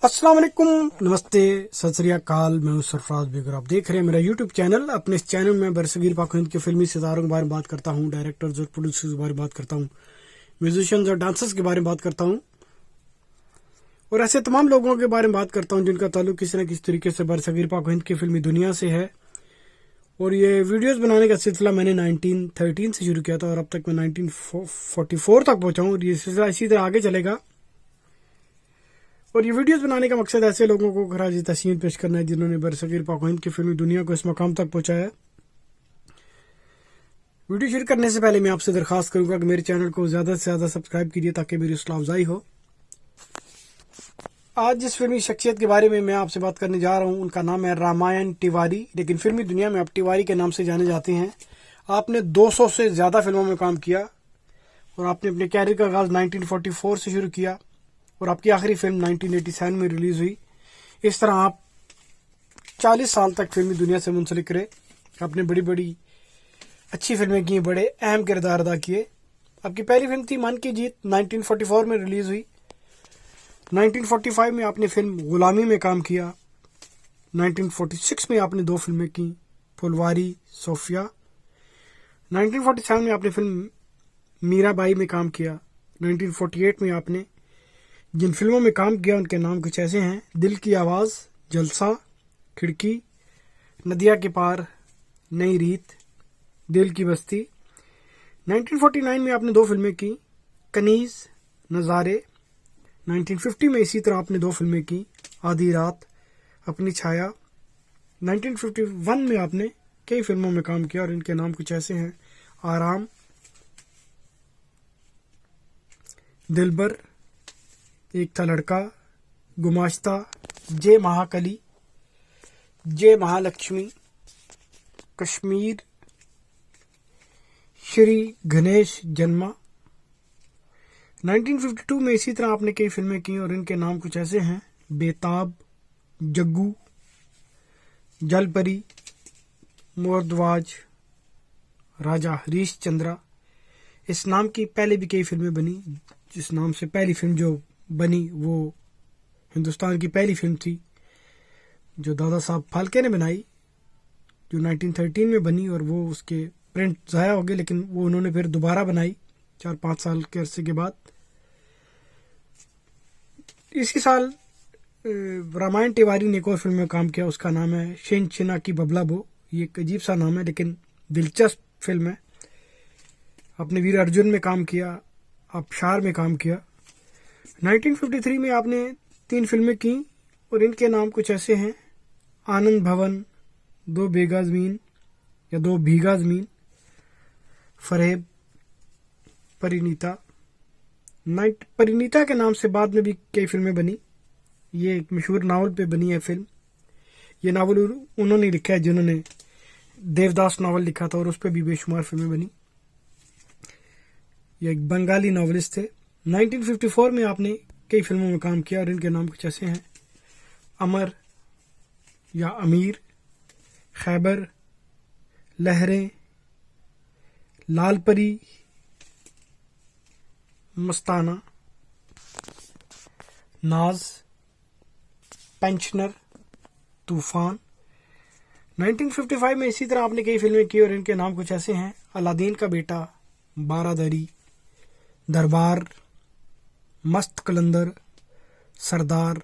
अस्सलाम वालेकुम, नमस्ते, सत श्री अकाल। मैं हूं सरफराज बेगर। आप देख रहे हैं मेरा यूट्यूब चैनल। अपने इस चैनल में बरसगीर पाक हिंद के फिल्मी सितारों के बारे में बात करता हूं, डायरेक्टर्स और प्रोड्यूसर्स के बारे में बात करता हूं, म्यूजिशियंस और डांसर्स के बारे में बात करता हूं और ऐसे तमाम लोगों के बारे में बात करता हूं जिनका ताल्लुक किसी न किसी तरीके से बरसगीर पाक हिंद की फिल्मी दुनिया से है। और ये वीडियोस बनाने का सिलसिला मैंने 1913 से शुरू किया था और अब तक मैं 1944 तक पहुंचा हूं और ये सिलसिला इसी तरह आगे चलेगा। और ये वीडियोस बनाने का मकसद ऐसे लोगों को खराज तस्लीम पेश करना है जिन्होंने बरसगीर पाक हिंद की फिल्मी दुनिया को इस मकाम तक पहुंचाया। वीडियो शुरू करने से पहले मैं आपसे दरखास्त करूंगा कि मेरे चैनल को ज्यादा से ज्यादा सब्सक्राइब कीजिए ताकि मेरी हौसला अफजाई हो। आज जिस फिल्मी शख्सियत के बारे में मैं आपसे बात करने जा रहा हूं उनका नाम है रामायण तिवारी, लेकिन फिल्मी दुनिया में आप तिवारी के नाम से जाने जाते हैं। आपने 200 से ज्यादा फिल्मों में काम किया और आपने अपने कैरियर का आगाज 1944 से शुरू किया और आपकी आखिरी फिल्म 1987 में रिलीज हुई। इस तरह आप 40 साल तक फिल्मी दुनिया से मुंसलिक रहे। आपने बड़ी बड़ी अच्छी फिल्में की, बड़े अहम किरदार अदा किए। आपकी पहली फिल्म थी मन की जीत, 1944 में रिलीज हुई। 1945 में आपने फिल्म गुलामी में काम किया। 1946 में आपने 2 फिल्में की, फुलवारी, सोफिया। 1947 में आपने फिल्म मीराबाई में काम किया। 1948 में आपने जिन फिल्मों में काम किया उनके नाम कुछ ऐसे हैं: दिल की आवाज़, जलसा, खिड़की, नदिया के पार, नई रीत, दिल की बस्ती। 1949 में आपने 2 फिल्में की, कनीज, नज़ारे। 1950 में इसी तरह आपने 2 फिल्में की, आधी रात, अपनी छाया। 1951 में आपने कई फिल्मों में काम किया और इनके नाम कुछ ऐसे हैं: आराम, दिलबर, एक था लड़का, गुमाश्ता, जय महाकली, जय महालक्ष्मी, कश्मीर, श्री गणेश जन्मा। 1952 में इसी तरह आपने कई फिल्में की और इनके नाम कुछ ऐसे हैं: बेताब, जग्गू, जलपरी, मोरध्वज, राजा हरीश चंद्रा। इस नाम की पहले भी कई फिल्में बनी। जिस नाम से पहली फिल्म जो बनी वो हिंदुस्तान की पहली फिल्म थी जो दादा साहब फाल्के ने बनाई, जो 1913 में बनी और वो उसके प्रिंट ज़ाया हो गए, लेकिन वो उन्होंने फिर दोबारा बनाई 4-5 साल के अरसे के बाद। इसी साल रामायण तिवारी ने एक और फिल्म में काम किया, उसका नाम है शिन चिना की बबला बो। ये एक अजीब सा नाम है लेकिन दिलचस्प फिल्म है। आपने वीर अर्जुन में काम किया, आबशार में काम किया। 1953 में आपने 3 फिल्में की और इनके नाम कुछ ऐसे हैं: आनंद भवन, 2 बीघा ज़मीन या 2 बीघा ज़मीन, फरेब, परिणीता। परिणीता के नाम से बाद में भी कई फिल्में बनी। ये एक मशहूर नावल पे बनी है फिल्म। ये नावल उन्होंने लिखा है जिन्होंने देवदास नावल लिखा था और उस पर भी बेशुमार फिल्में बनी। ये एक बंगाली नॉवलिस्ट थे। 1954 में आपने कई फिल्मों में काम किया और इनके नाम कुछ ऐसे हैं: अमर या अमीर, खैबर, लहरें, लाल परी, मस्ताना, नाज, पेंशनर, तूफान। 1955 में इसी तरह आपने कई फिल्में की और इनके नाम कुछ ऐसे हैं: अलादीन का बेटा, बारादरी, दरबार, मस्त कलंदर, सरदार,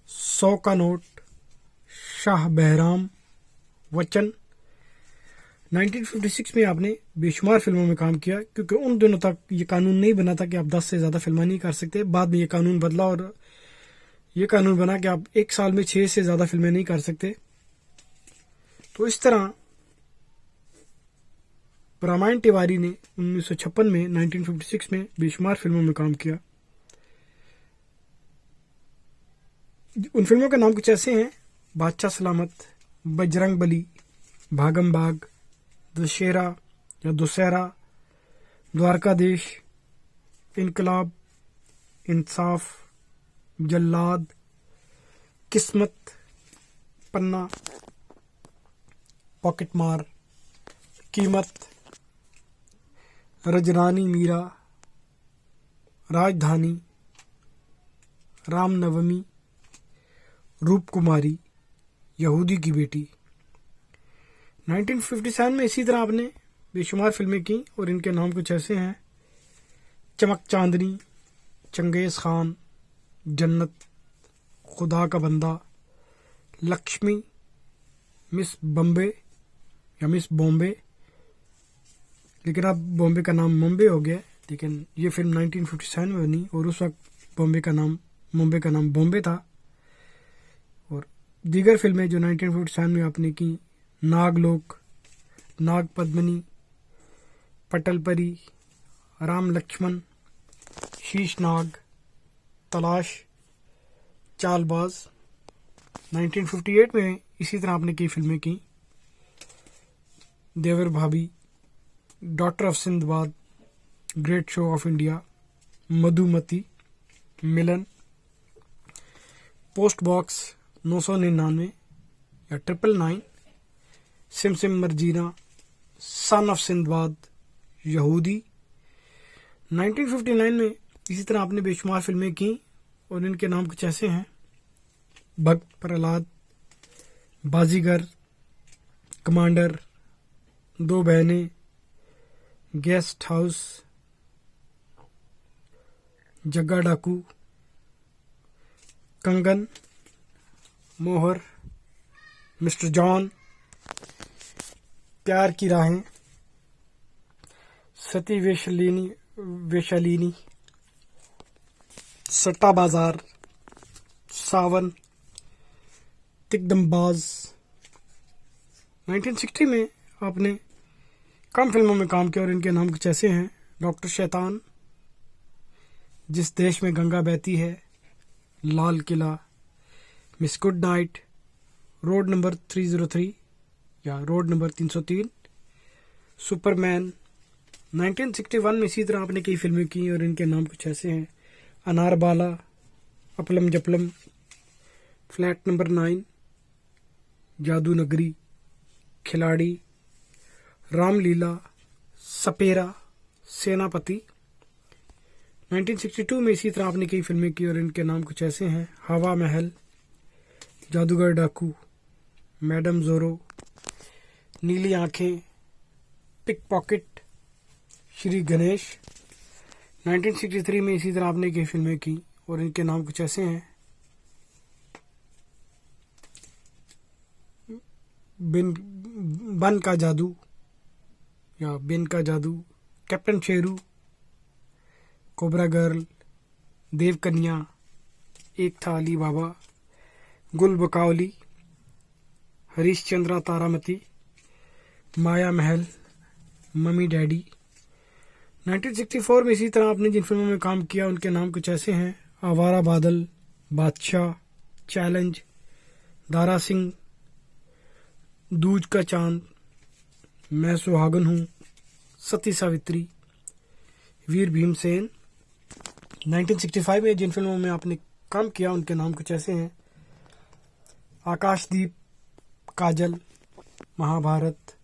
100 का नोट, शाह बहराम, वचन। 1956 में आपने बेशुमार फिल्मों में काम किया क्योंकि उन दिनों तक ये कानून नहीं बना था कि आप 10 से ज़्यादा फिल्में नहीं कर सकते। बाद में ये कानून बदला और ये कानून बना कि आप एक साल में 6 से ज़्यादा फिल्में नहीं कर सकते। तो इस तरह रामायण तिवारी ने 1956 में 1956 में बेशुमार फिल्मों में काम किया। उन फिल्मों के नाम कुछ ऐसे हैं: बादशाह सलामत, बजरंग बली, भागम भाग, दशहरा या दुसहरा, द्वारकाधीश, इनकलाब, इंसाफ, जल्लाद, किस्मत, पन्ना, पॉकेट मार, कीमत, रजरानी मीरा, राजधानी, रामनवमी, रूप कुमारी, यहूदी की बेटी। 1957 में इसी तरह आपने बेशुमार फिल्में की और इनके नाम कुछ ऐसे हैं: चमक चांदनी, चंगेज खान, जन्नत, खुदा का बंदा, लक्ष्मी, मिस बम्बे या मिस बॉम्बे, लेकिन अब बॉम्बे का नाम मुंबई हो गया। लेकिन ये फिल्म 1957 में बनी और उस वक्त मुंबई का नाम बॉम्बे था। और दीगर फिल्में जो 1957 में आपने की: नागलोक, नाग पद्मिनी, पटलपरी, राम लक्ष्मण, शीशनाग, तलाश, चालबाज। 1958 में इसी तरह आपने कई फिल्में की: देवर भाभी, daughter of Sinbad, great show off India, Madhumati, Milan, post box 999 या 999, SIM SIM Marjina, son of Sinbad, यहूदी। 1959 में इसी तरह आपने बेशुमार फिल्में की और इनके नाम कुछ ऐसे हैं: भक्त प्रहलाद, बाजीगर, कमांडर, दो बहनें, गेस्ट हाउस, जग्गा डाकू, कंगन, मोहर, मिस्टर जॉन, प्यार की राहें, सती वेशालिनी, सट्टा बाजार, सावन, तिकदमबाज। 1960 में आपने कम फिल्मों में काम किया और इनके नाम कुछ ऐसे हैं: डॉक्टर शैतान, जिस देश में गंगा बहती है, Lal Qila, miss good night, road number 303 या रोड नंबर 303, सुपरमैन। 1961 में इसी तरह आपने कई फिल्में की और इनके नाम कुछ ऐसे हैं: अनारबाला, अपलम जपलम, फ्लैट नंबर 9, जादू नगरी, खिलाड़ी, रामलीला, सपेरा, सेनापति। 1962 में इसी तरह आपने कई फिल्में की और इनके नाम कुछ ऐसे हैं: हवा महल, जादूगर डाकू, मैडम जोरो, नीली आंखें, पिक पॉकेट, श्री गणेश। 1963 में इसी तरह आपने कई फिल्में की और इनके नाम कुछ ऐसे हैं: बन का जादू या बिन का जादू, कैप्टन शेरू, कोबरा गर्ल, देवकन्या, एक था अली बाबा, गुल बकावली, हरीश चंद्रा तारामती, माया महल, मम्मी डैडी। 1964 में इसी तरह आपने जिन फिल्मों में काम किया उनके नाम कुछ ऐसे हैं: आवारा बादल, बादशाह, चैलेंज, दारा सिंह, दूज का चांद, मैं सुहागन हूँ, सती सावित्री, वीर भीमसेन। 1965 में जिन फिल्मों में आपने काम किया उनके नाम कुछ ऐसे हैं: आकाशदीप, काजल, महाभारत,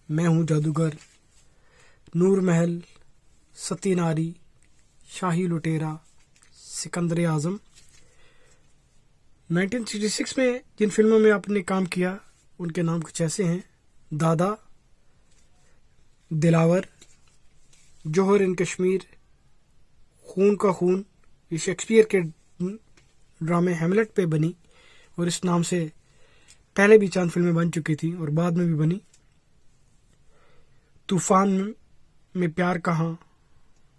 मैं हूँ जादूगर, नूर महल, सती नारी, शाही लुटेरा, सिकंदर आजम। 1966 में जिन फिल्मों में आपने काम किया उनके नाम कुछ ऐसे हैं: दादा, दिलावर, जोहर इन कश्मीर, खून का खून, ये शेक्सपियर के ड्रामे हैमलेट पे बनी और इस नाम से पहले भी चंद फिल्में बन चुकी थी और बाद में भी बनी। तूफान में प्यार कहाँ।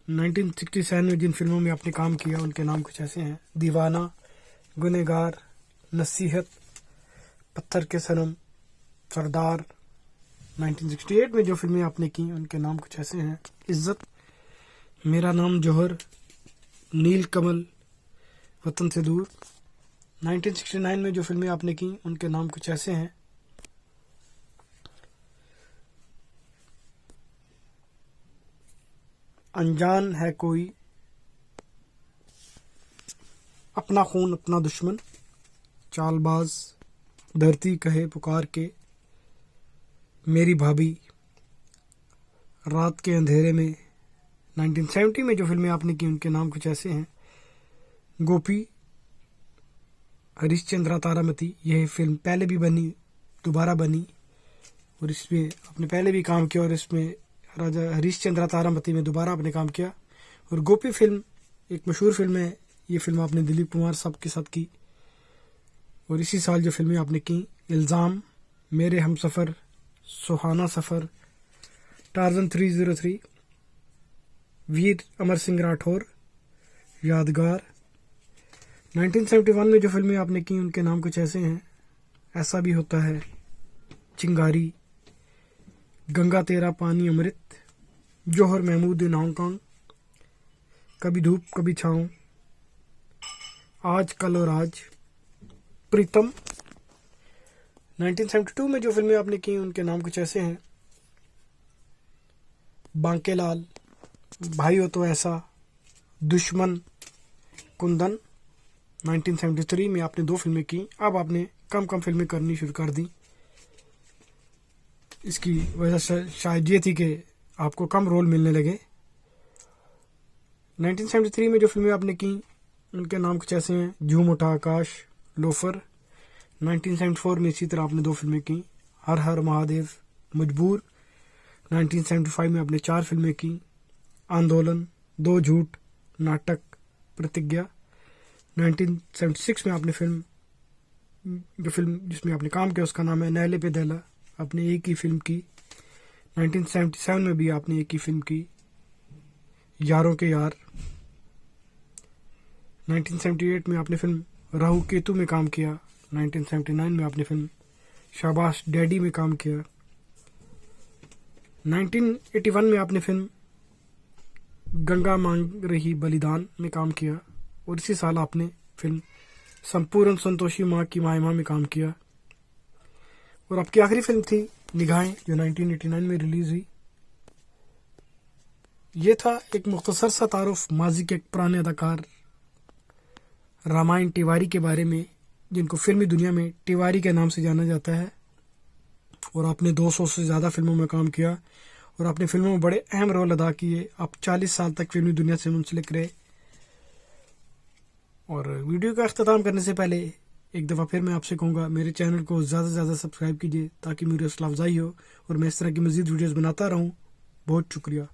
1967 में जिन फिल्मों में आपने काम किया उनके नाम कुछ ऐसे हैं: दीवाना, गुनहगार, नसीहत, पत्थर के सनम, सरदार। 1968 में जो फिल्में आपने की उनके नाम कुछ ऐसे हैं: इज्जत, मेरा नाम जौहर, नील कमल, वतन से दूर। 1969 में जो फिल्में आपने की उनके नाम कुछ ऐसे हैं: अनजान है कोई, अपना खून अपना दुश्मन, चालबाज, धरती कहे पुकार के, मेरी भाभी, रात के अंधेरे में। 1970 में जो फिल्में आपने की उनके नाम कुछ ऐसे हैं: गोपी, हरिश्चंद्र तारामती। यह फिल्म पहले भी बनी, दोबारा बनी, और इसमें आपने पहले भी काम किया और इसमें राजा हरिश्चंद्र तारामती में दोबारा आपने काम किया। और गोपी फिल्म एक मशहूर फिल्म है, ये फिल्म आपने दिलीप कुमार साहब के साथ की। और इसी साल जो फिल्में आपने की, इल्ज़ाम, मेरे हमसफ़र, सुहाना सफ़र, टार्ज़न 303, वीर अमर सिंह राठौर, यादगार। 1971 में जो फिल्में आपने की उनके नाम कुछ ऐसे हैं, ऐसा भी होता है, चिंगारी, गंगा तेरा पानी अमृत, जौहर महमूद इन हांगकांग, कभी धूप कभी छाँव, आज कल और आज, प्रीतम। 1972 में जो फिल्में आपने की उनके नाम कुछ ऐसे हैं, बांकेलाल, भाई हो तो ऐसा, दुश्मन, कुंदन। 1973 में आपने 2 फिल्में की। अब आपने कम कम फिल्में करनी शुरू कर दी। इसकी वजह शायद ये थी कि आपको कम रोल मिलने लगे। 1973 में जो फिल्में आपने की उनके नाम कुछ ऐसे हैं, झूम उठा आकाश, लोफर। 1974 में इसी तरह आपने 2 फिल्में की, हर हर महादेव, मजबूर। 1975 में आपने 4 फिल्में की, आंदोलन, दो झूठ, नाटक, प्रतिज्ञा। 1976 में आपने जो फिल्म जिसमें आपने काम किया उसका नाम है नहले पे दहला, आपने एक ही फिल्म की। 1977 में भी आपने एक ही फिल्म की, यारों के यार। 1978 में आपने फिल्म राहु केतु में काम किया। 1979 में आपने फिल्म शाबाश डैडी में काम किया। 1981 में आपने फिल्म गंगा मांग रही बलिदान में काम किया। और इसी साल आपने फिल्म संपूर्ण संतोषी माँ की मायमा में काम किया। और आपकी आखिरी फिल्म थी निगाहें, जो 1989 में रिलीज हुई। ये था एक मुख्तसर सा तारुफ माजी के एक पुराने अदाकार रामायण तिवारी के बारे में, जिनको फिल्मी दुनिया में तिवारी के नाम से जाना जाता है। और आपने 200 से ज़्यादा फिल्मों में काम किया और आपने फिल्मों में बड़े अहम रोल अदा किए। आप 40 साल तक फिल्मी दुनिया से मुंसलिक रहे। और वीडियो का अख्ताम करने से पहले एक दफ़ा फिर मैं आपसे कहूँगा, मेरे चैनल को ज़्यादा से ज़्यादा सब्सक्राइब कीजिए ताकि मेरी हौसला अफजाई हो और मैं इस तरह की मज़ीद वीडियोज़ बनाता रहूँ। बहुत शुक्रिया।